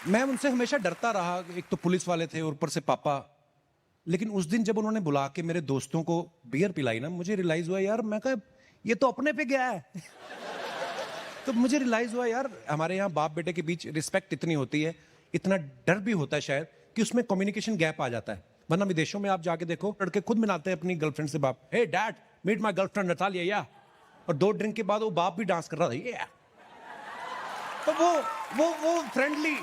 मैं उनसे हमेशा डरता रहा। एक तो पुलिस वाले थे और ऊपर से पापा। लेकिन उस दिन जब उन्होंने बुला के मेरे दोस्तों को बियर पिलाई ना, मुझे रियलाइज हुआ यार, मैं कहा ये तो अपने पे गया है। तो मुझे रियलाइज हुआ यार, हमारे यहाँ बाप बेटे के बीच रिस्पेक्ट इतनी होती है, इतना डर भी होता है शायद, कि उसमें कम्युनिकेशन गैप आ जाता है। वरना विदेशों में आप जाके देखो, लड़के खुद मिलाते हैं अपनी गर्लफ्रेंड से बाप, hey dad meet my girlfriend Natalia या। और 2 ड्रिंक के बाद वो बाप भी डांस कर रहा था ये। तो वो फ्रेंडली,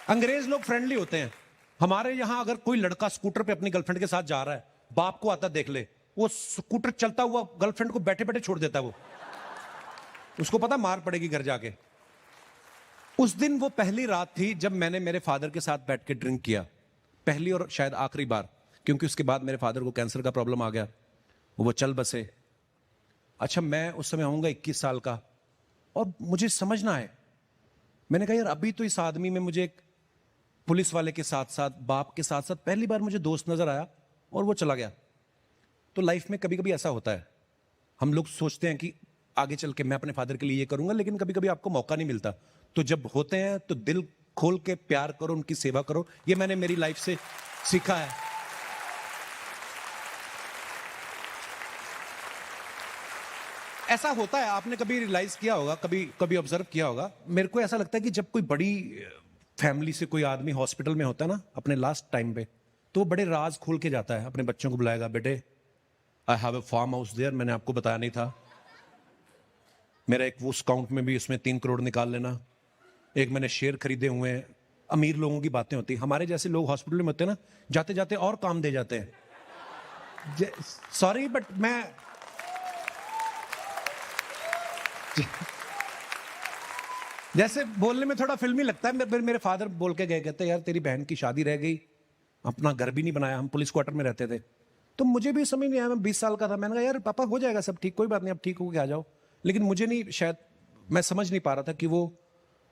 अंग्रेज लोग फ्रेंडली होते हैं। हमारे यहां अगर कोई लड़का स्कूटर पे अपनी गर्लफ्रेंड के साथ जा रहा है, बाप को आता देख ले, वो स्कूटर चलता हुआ गर्लफ्रेंड को बैठे बैठे छोड़ देता है। वो उसको पता मार पड़ेगी घर जाके। उस दिन वो पहली रात थी जब मैंने मेरे फादर के साथ बैठ के ड्रिंक किया, पहली और शायद आखिरी बार, क्योंकि उसके बाद मेरे फादर को कैंसर का प्रॉब्लम आ गया, वो चल बसे। अच्छा, मैं उस समय होऊंगा 21 साल का, और मुझे समझना है, मैंने कहा यार अभी तो इस आदमी में मुझे एक पुलिस वाले के साथ साथ, बाप के साथ साथ पहली बार मुझे दोस्त नजर आया, और वो चला गया। तो लाइफ में कभी कभी ऐसा होता है, हम लोग सोचते हैं कि आगे चल के मैं अपने फादर के लिए ये करूंगा, लेकिन कभी कभी आपको मौका नहीं मिलता। तो जब होते हैं तो दिल खोल के प्यार करो, उनकी सेवा करो। ये मैंने मेरी लाइफ से सीखा है। ऐसा होता है, आपने कभी रियलाइज किया होगा, कभी कभी ऑब्जर्व किया होगा। मेरे को ऐसा लगता है कि जब कोई बड़ी फैमिली से कोई आदमी हॉस्पिटल में होता है ना अपने लास्ट टाइम पे, तो वो बड़े राज खोल के जाता है। अपने बच्चों को बुलाएगा, बेटे I have a farm house there, मैंने आपको बताया नहीं था, मेरा एक वो अकाउंट में भी उसमें 3 करोड़ निकाल लेना, एक मैंने शेयर खरीदे हुए हैं। अमीर लोगों की बातें होती, हमारे जैसे लोग हॉस्पिटल में होते हैं ना, जाते जाते और काम दे जाते हैं। सॉरी बट मैं जैसे बोलने में थोड़ा फिल्मी लगता है। मेरे फादर बोल के गए, कहते यार तेरी बहन की शादी रह गई, अपना घर भी नहीं बनाया, हम पुलिस क्वार्टर में रहते थे। तो मुझे भी समझ नहीं आया, मैं 20 साल का था, मैंने कहा यार पापा हो जाएगा सब ठीक, कोई बात नहीं, अब ठीक होके आ जाओ। लेकिन मुझे नहीं, शायद मैं समझ नहीं पा रहा था कि वो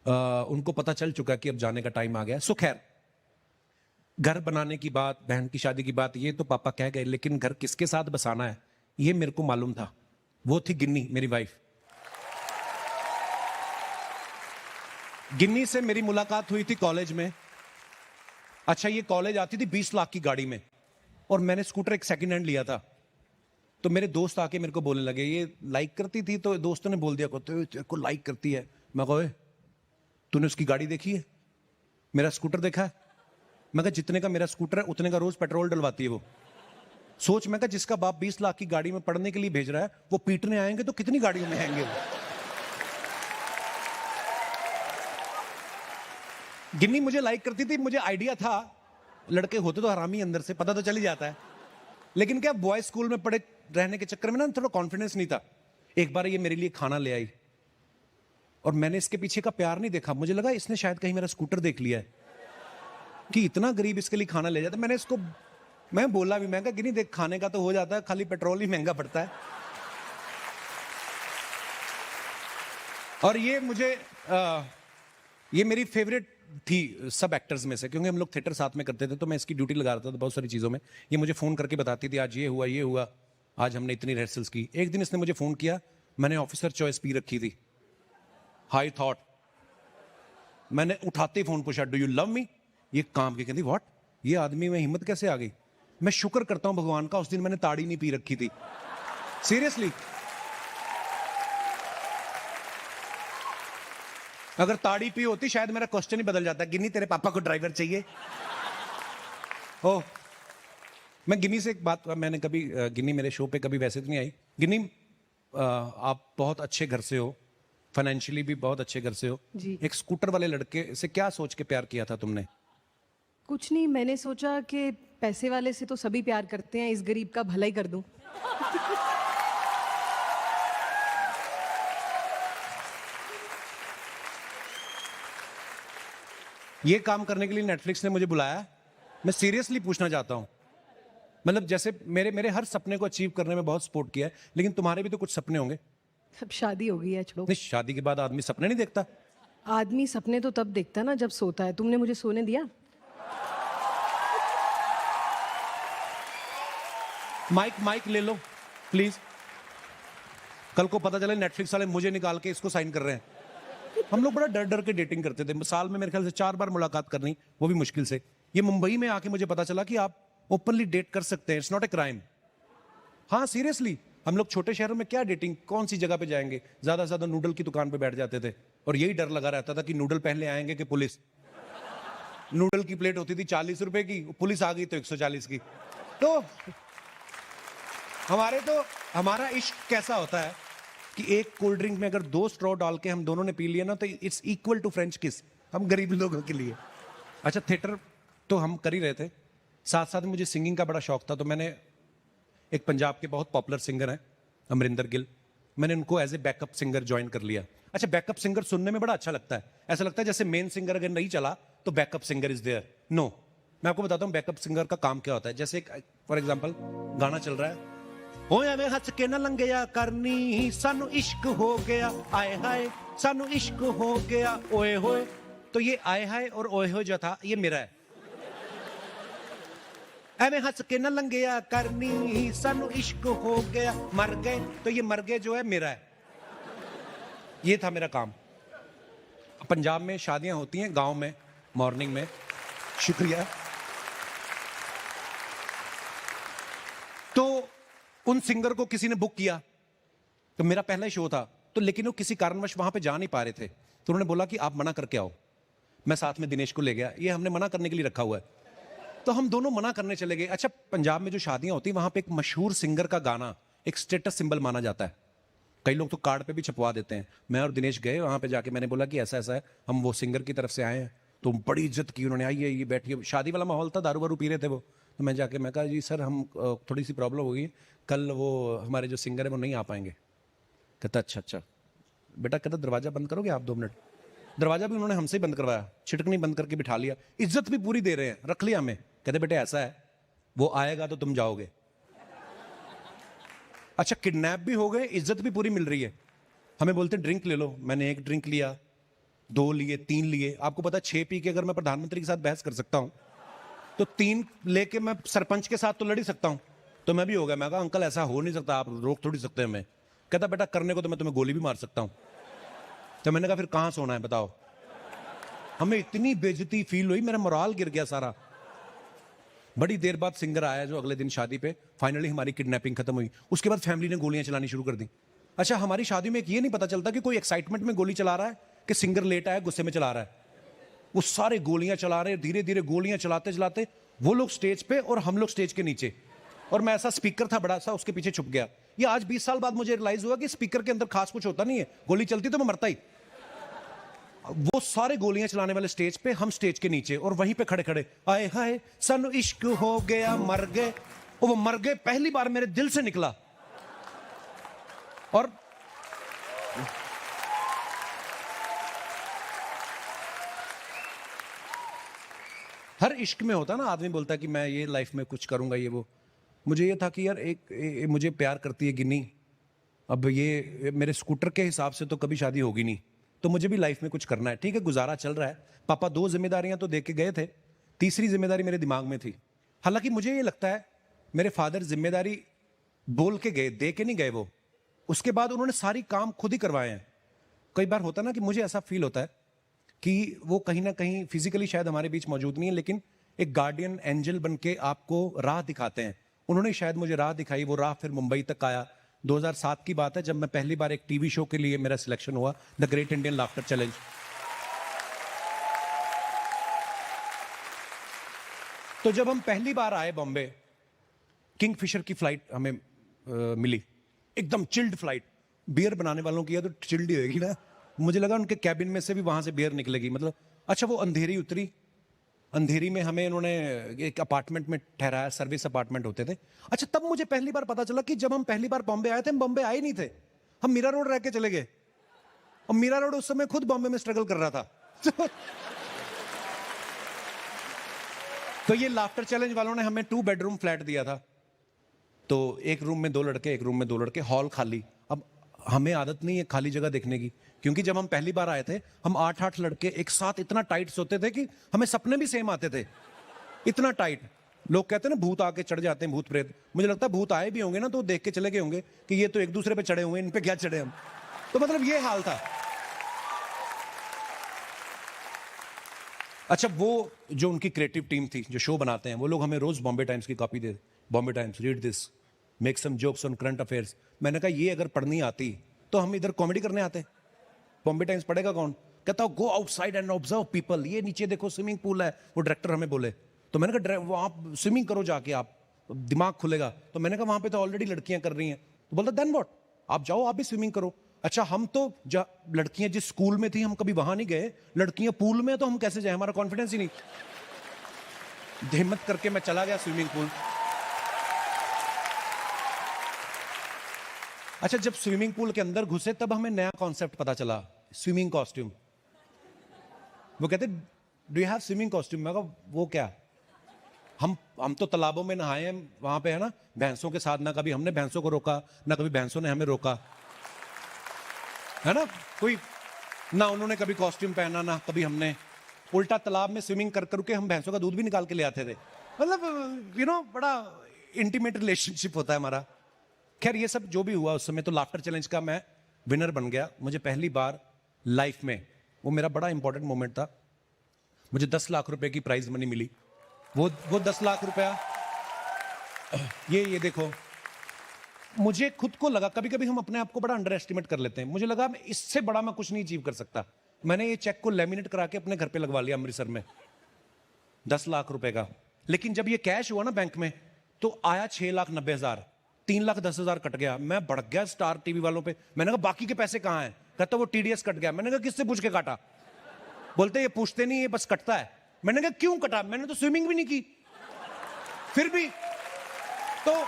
उनको पता चल चुका कि अब जाने का टाइम आ गया। सो खैर, घर बनाने की बात, बहन की शादी की बात, ये तो पापा कह गए, लेकिन घर किसके साथ बसाना है ये मेरे को मालूम था। वो थी गिन्नी, मेरी वाइफ। गिन्नी से मेरी मुलाकात हुई थी कॉलेज में। अच्छा, ये कॉलेज आती थी 20 लाख की गाड़ी में, और मैंने स्कूटर एक सेकंड हैंड लिया था। तो मेरे दोस्त आके मेरे को बोलने लगे, ये लाइक करती थी, तो दोस्तों ने बोल दिया को लाइक करती है। मैं कहा तूने उसकी गाड़ी देखी है, मेरा स्कूटर देखा है? मैं कहा जितने का मेरा स्कूटर है उतने का रोज पेट्रोल डलवाती है वो। सोच, मैं कहा जिसका बाप 20 लाख की गाड़ी में पढ़ने के लिए भेज रहा है, वो पीटने आएंगे तो कितनी गाड़ियों में आएंगे वो। गिन्नी मुझे लाइक करती थी, मुझे आइडिया था, लड़के होते तो हरामी अंदर से, पता तो चल ही जाता है। लेकिन क्या, बॉयज स्कूल में पढ़े रहने के चक्कर में ना थोड़ा कॉन्फिडेंस नहीं था। एक बार ये मेरे लिए खाना ले आई, और मैंने इसके पीछे का प्यार नहीं देखा, मुझे लगा इसने शायद कहीं मेरा स्कूटर देख लिया है कि इतना गरीब इसके लिए खाना ले जाता। मैंने इसको, मैं बोला भी, मैं कहा गिनी देख, खाने का तो हो जाता है, खाली पेट्रोल ही महंगा पड़ता है। और ये मुझे ये मेरी फेवरेट थी सब एक्टर्स में से, क्योंकि हम लोग थिएटर साथ में करते थे, तो मैं इसकी ड्यूटी लगा रहा था बहुत सारी चीज़ों में। ये मुझे फ़ोन करके बताती थी आज ये हुआ, ये हुआ, आज हमने इतनी रिहर्सल्स की। एक दिन इसने मुझे फ़ोन किया, मैंने ऑफिसर चॉइस पी रखी थी, हाई थॉट। मैंने उठाते ही फ़ोन पूछा, डू यू लव मी? ये काम की, कहती व्हाट, ये आदमी में हिम्मत कैसे आ गई? मैं शुक्र करता हूँ भगवान का, उस दिन मैंने ताड़ी नहीं पी रखी थी, सीरियसली। अगर ताड़ी पी होती शायद मेरा क्वेश्चन ही बदल जाता, गिन्नी तेरे पापा को ड्राइवर चाहिए? ओ, मैं गिन्नी से एक बात, मैंने कभी, गिन्नी मेरे शो पे कभी वैसे तो नहीं आई। गिन्नी, आप बहुत अच्छे घर से हो, फाइनेंशियली भी बहुत अच्छे घर से हो जी। एक स्कूटर वाले लड़के से क्या सोच के प्यार किया था तुमने? कुछ नहीं, मैंने सोचा कि पैसे वाले से तो सभी प्यार करते हैं, इस गरीब का भला ही कर दूं। ये काम करने के लिए नेटफ्लिक्स ने मुझे बुलाया। मैं सीरियसली पूछना चाहता हूं, मतलब जैसे मेरे मेरे हर सपने को अचीव करने में बहुत सपोर्ट किया है, लेकिन तुम्हारे भी तो कुछ सपने होंगे। अब शादी हो गई है, छोड़ो। नहीं, शादी के बाद आदमी सपने नहीं देखता। आदमी सपने तो तब देखता है ना जब सोता है। तुमने मुझे सोने दिया? माइक माइक ले लो प्लीज, कल को पता चले नेटफ्लिक्स वाले मुझे निकाल के इसको साइन कर रहे हैं। हम लोग बड़ा डर डर के डेटिंग करते थे, साल में मेरे ख्याल से 4 बार मुलाकात करनी, वो भी मुश्किल से। ये मुंबई में आके मुझे पता चला कि आप ओपनली डेट कर सकते हैं, इट्स नॉट ए क्राइम। हाँ सीरियसली, हम लोग छोटे शहरों में क्या डेटिंग, कौन सी जगह पे जाएंगे, ज्यादा से ज्यादा नूडल की दुकान पे बैठ जाते थे, और यही डर लगा रहता था कि नूडल पहले आएंगे कि पुलिस। नूडल की प्लेट होती थी 40 रुपए की, पुलिस आ गई तो 140 की। तो हमारा इश्क कैसा होता है कि एक कोल्ड ड्रिंक में अगर 2 स्ट्रॉ डाल के हम दोनों ने पी लिया ना, तो इट्स इक्वल टू फ्रेंच किस, हम गरीब लोगों के लिए। अच्छा, थिएटर तो हम कर ही रहे थे, साथ साथ मुझे सिंगिंग का बड़ा शौक था। तो मैंने एक पंजाब के बहुत पॉपुलर सिंगर हैं अमरिंदर गिल, मैंने उनको as a backup singer join कर लिया। अच्छा, बैकअप सिंगर सुनने में बड़ा अच्छा लगता है, ऐसा लगता है जैसे मेन सिंगर अगर नहीं चला तो backup singer is there. No, मैं आपको बताता हूँ बैकअप सिंगर का काम क्या होता है। जैसे फॉर एग्जाम्पल गाना चल रहा है, होया वे हंस के न लंघिया करनी, सानू इश्क हो गया, आए हाय सानू इश्क हो गया, ओए होए। तो ये आए हाय और ओए होए जो था ये मेरा है। एवे हंस के न लंघिया करनी, सानू इश्क हो गया, मर गए, तो ये मर गए जो है मेरा है। ये था मेरा काम। पंजाब में शादियां होती हैं गांव में मॉर्निंग में, शुक्रिया। तो उन सिंगर को किसी ने बुक किया, तो मेरा पहला ही शो था, तो लेकिन वो किसी कारणवश वहां पे जा नहीं पा रहे थे, तो उन्होंने बोला कि आप मना करके आओ। मैं साथ में दिनेश को ले गया, ये हमने मना करने के लिए रखा हुआ है, तो हम दोनों मना करने चले गए। अच्छा, पंजाब में जो शादियां होती हैं वहां पे एक मशहूर सिंगर का गाना एक स्टेटस सिंबल माना जाता है, कई लोग तो कार्ड पे भी छपवा देते हैं। मैं और दिनेश गए वहां पे, जाके मैंने बोला कि ऐसा ऐसा है, हम वो सिंगर की तरफ से आए हैं। तो बड़ी इज्जत की उन्होंने, आइए ये बैठिए, शादी वाला माहौल था, दारू वारू पी रहे थे वो। तो मैं जाके मैं कहा जी सर हम थोड़ी सी प्रॉब्लम हो गई, कल वो हमारे जो सिंगर है वो नहीं आ पाएंगे। कहता अच्छा अच्छा बेटा, कहता दरवाजा बंद करोगे आप 2 मिनट। दरवाजा भी उन्होंने हमसे ही बंद करवाया, छिटकनी बंद करके बिठा लिया, इज्जत भी पूरी दे रहे हैं, रख लिया हमें। कहते बेटे ऐसा है, वो आएगा तो तुम जाओगे। अच्छा, किडनैप भी हो गए, इज्जत भी पूरी मिल रही है। हमें बोलते ड्रिंक ले लो, मैंने 1 ड्रिंक लिया, 2 लिए, 3 लिए। आपको पता है 6 पी के अगर मैं प्रधानमंत्री के साथ बहस कर सकता हूं, तो 3 लेके मैं सरपंच के साथ तो लड़ ही सकता हूं। तो मैं भी हो गया, मैं कहा अंकल ऐसा हो नहीं सकता, आप रोक थोड़ी सकते हैं हमें। कहता बेटा करने को तो मैं तुम्हें गोली भी मार सकता हूं। तो मैंने कहा फिर कहां सोना है बताओ। हमें इतनी बेइज्जती फील हुई, मेरा मोराल गिर गया सारा। बड़ी देर बाद सिंगर आया जो अगले दिन शादी पे, फाइनली हमारी किडनैपिंग खत्म हुई। उसके बाद फैमिली ने गोलियां चलानी शुरू कर दी। अच्छा, हमारी शादी में एक ये नहीं पता चलता कि कोई एक्साइटमेंट में गोली चला रहा है कि सिंगर लेट आया गुस्से में चला रहा है। वो सारे गोलियां चला रहे, धीरे धीरे गोलियां चलाते चलाते वो लोग स्टेज पे और हम लोग स्टेज के नीचे, और मैं ऐसा स्पीकर था बड़ा सा उसके पीछे छुप गया। ये आज 20 साल बाद मुझे रियलाइज हुआ कि स्पीकर के अंदर खास कुछ होता नहीं है, गोली चलती तो मैं मरता ही। वो सारे गोलियां चलाने वाले स्टेज पे, हम स्टेज के नीचे, और वहीं पे खड़े खड़े आए हाय सानू इश्क हो गया, मर गए। वो मर गए पहली बार मेरे दिल से निकला। और हर इश्क में होता है ना, आदमी बोलता है कि मैं ये लाइफ में कुछ करूंगा ये वो। मुझे ये था कि यार मुझे प्यार करती है गिन्नी, अब ये मेरे स्कूटर के हिसाब से तो कभी शादी होगी नहीं, तो मुझे भी लाइफ में कुछ करना है। ठीक है, गुजारा चल रहा है। पापा 2 जिम्मेदारियां तो दे के गए थे, तीसरी जिम्मेदारी मेरे दिमाग में थी। हालांकि मुझे ये लगता है मेरे फादर जिम्मेदारी बोल के गए, दे के नहीं गए वो। उसके बाद उन्होंने सारी काम खुद ही करवाए हैं। कई बार होता है ना कि मुझे ऐसा फील होता है कि वो कहीं ना कहीं फिजिकली शायद हमारे बीच मौजूद नहीं है, लेकिन एक गार्डियन एंजल बन के आपको राह दिखाते हैं। उन्होंने शायद मुझे राह दिखाई, वो राह फिर मुंबई तक आया। 2007 की बात है जब मैं पहली बार एक टीवी शो के लिए मेरा सिलेक्शन हुआ, the great Indian laughter challenge. तो जब हम पहली बार आए बॉम्बे, किंगफिशर की फ्लाइट हमें मिली, एकदम चिल्ड फ्लाइट। बियर बनाने वालों की है तो चिल्ड ही होगी ना। मुझे लगा उनके कैबिन में से भी वहां से बियर निकलेगी, मतलब। अच्छा, वो अंधेरी उतरी, अंधेरी में हमें इन्होंने एक अपार्टमेंट में ठहराया, सर्विस अपार्टमेंट होते थे। अच्छा, तब मुझे पहली बार पता चला कि जब हम पहली बार बॉम्बे आए थे, हम बॉम्बे आए नहीं थे, हम मीरा रोड रह के चले गए। और मीरा रोड उस समय खुद बॉम्बे में स्ट्रगल कर रहा था। तो ये लाफ्टर चैलेंज वालों ने हमें 2 बेडरूम फ्लैट दिया था। तो एक रूम में 2 लड़के, एक रूम में 2 लड़के, हॉल खाली। अब हमें आदत नहीं है खाली जगह देखने की, क्योंकि जब हम पहली बार आए थे हम 8-8 लड़के एक साथ इतना टाइट सोते थे कि हमें सपने भी सेम आते थे, इतना टाइट। लोग कहते हैं ना भूत आके चढ़ जाते हैं, भूत प्रेत। मुझे लगता है भूत आए भी होंगे ना तो देख के चले गए होंगे कि ये तो एक दूसरे पे चढ़े हुए हैं, इन पे क्या चढ़े हम। तो मतलब ये हाल था। अच्छा, वो जो उनकी क्रिएटिव टीम थी जो शो बनाते हैं, वो लोग हमें रोज बॉम्बे टाइम्स की कॉपी दे, Bombay Times read this, make some jokes on current affairs. मैंने कहा ये अगर पढ़नी आती तो हम इधर कॉमेडी करने आते। बॉम्बे टाइम्स पढ़ेगा कौन? कहता go outside and observe people, ये नीचे देखो स्विमिंग पूल है, वो डायरेक्टर हमें बोले। तो मैंने कहा वो आप स्विमिंग करो जाके, आप दिमाग खुलेगा। तो मैंने कहा वहां पे तो ऑलरेडी लड़कियां कर रही हैं। तो बोलता देन व्हाट, आप जाओ आप भी स्विमिंग करो। अच्छा, हम तो लड़कियां जिस स्कूल में थी हम कभी वहां नहीं गए, लड़कियां पूल में, तो हम कैसे जाए, हमारा कॉन्फिडेंस ही नहीं। हिम्मत करके मैं चला गया स्विमिंग पूल। अच्छा, जब स्विमिंग पूल के अंदर घुसे तब हमें नया कॉन्सेप्ट पता चला, स्विमिंग कॉस्ट्यूम। वो कहते do you have swimming costume? मैं कहा वो क्या? हम तो तालाबों में नहाए हैं वहां पे, है ना, भैंसों के साथ। ना कभी हमने भैंसों को रोका, ना कभी भैंसों ने हमें रोका, है ना। कोई ना उन्होंने कभी कॉस्ट्यूम पहना, ना कभी हमने। उल्टा तालाब में स्विमिंग कर करके हम भैंसों का दूध भी निकाल के ले आते थे। मतलब यू नो, बड़ा इंटीमेट रिलेशनशिप होता है हमारा। खैर, ये सब जो भी हुआ उस समय, तो लाफ्टर चैलेंज का मैं विनर बन गया। मुझे पहली बार लाइफ में, वो मेरा बड़ा इंपॉर्टेंट मोमेंट था, मुझे 10 लाख रुपए की प्राइज मनी मिली। वो 10 लाख रुपया, ये देखो, मुझे खुद को लगा, कभी कभी हम अपने आप को बड़ा अंडर एस्टिमेट कर लेते हैं। मुझे लगा मैं इससे बड़ा मैं कुछ नहीं अचीव कर सकता। मैंने ये चेक को लेमिनेट करा के अपने घर पे लगवा लिया अमृतसर में, 10 लाख रुपए का। लेकिन जब ये कैश हुआ ना बैंक में, तो आया 6,90,000, 3,10,000 कट गया। मैं बढ़ गया स्टार टीवी वालों पे। मैंने कहा बाकी के पैसे कहां हैं? कहता वो टीडीएस कट गया। मैंने कहा किससे पूछ के काटा? बोलते ये पूछते नहीं, ये बस कटता है। मैंने कहा क्यों कटा? मैंने तो स्विमिंग भी नहीं की। फिर भी तो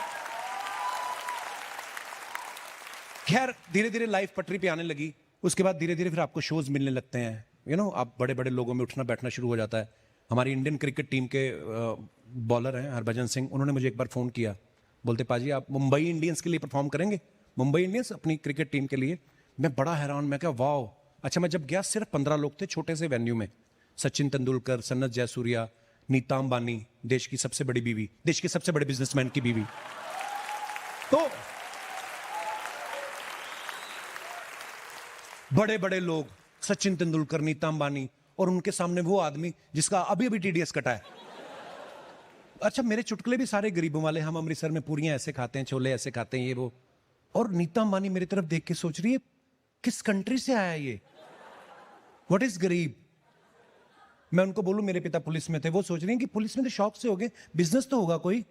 खैर, धीरे धीरे लाइफ पटरी पे आने लगी। उसके बाद धीरे धीरे फिर आपको शोज मिलने लगते हैं, यू नो, आप बड़े बड़े लोगों में उठना बैठना शुरू हो जाता है। हमारी इंडियन क्रिकेट टीम के बॉलर हैं हरभजन सिंह, उन्होंने मुझे एक बार फोन किया, बोलते पाजी आप मुंबई इंडियंस के लिए परफॉर्म करेंगे? मुंबई इंडियंस अपनी क्रिकेट टीम के लिए। मैं बड़ा हैरान, मैं क्या वाओ। अच्छा, मैं जब गया सिर्फ 15 लोग थे, छोटे से वेन्यू में। सचिन तेंदुलकर, सन्नत जयसूर्या, नीता अंबानी, देश की सबसे बड़ी बीवी, देश के सबसे बड़े बिजनेसमैन की बीवी। तो बड़े बड़े लोग, सचिन तेंदुलकर, नीता अंबानी, और उनके सामने वो आदमी जिसका अभी अभी टीडीएस कटा है। अच्छा, मेरे चुटकुले भी सारे गरीबों वाले, हम अमृतसर में पूरियां ऐसे खाते हैं, छोले ऐसे खाते हैं, ये वो। और नीता अंबानी मेरी तरफ देख के सोच रही है किस कंट्री से आया ये, व्हाट इज गरीब। मैं उनको बोलूं मेरे पिता पुलिस में थे, वो सोच रही हैं कि पुलिस में तो शौक से हो गए, बिजनेस तो होगा कोई।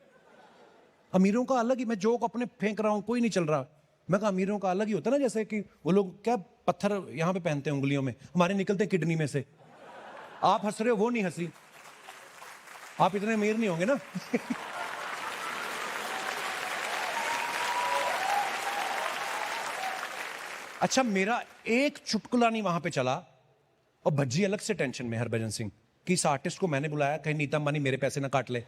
अमीरों का अलग ही, मैं जोक अपने फेंक रहा हूं, कोई नहीं चल रहा। मैं कहा अमीरों का अलग ही होता ना, जैसे कि वो लोग क्या पत्थर यहां पे पहनते हैं उंगलियों में, हमारे निकलते हैं किडनी में से। आप हंस रहे हो, वो नहीं हंसी, आप इतने अमीर नहीं होंगे ना। अच्छा, मेरा एक चुटकुला नहीं वहां पे चला, और भज्जी अलग से टेंशन में हरभजन सिंह कि इस आर्टिस्ट को मैंने बुलाया, कहीं नीता अंबानी मेरे पैसे ना काट ले।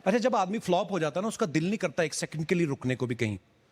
अच्छा, जब आदमी फ्लॉप हो जाता है ना, उसका दिल नहीं करता एक सेकंड के लिए रुकने को भी कहीं।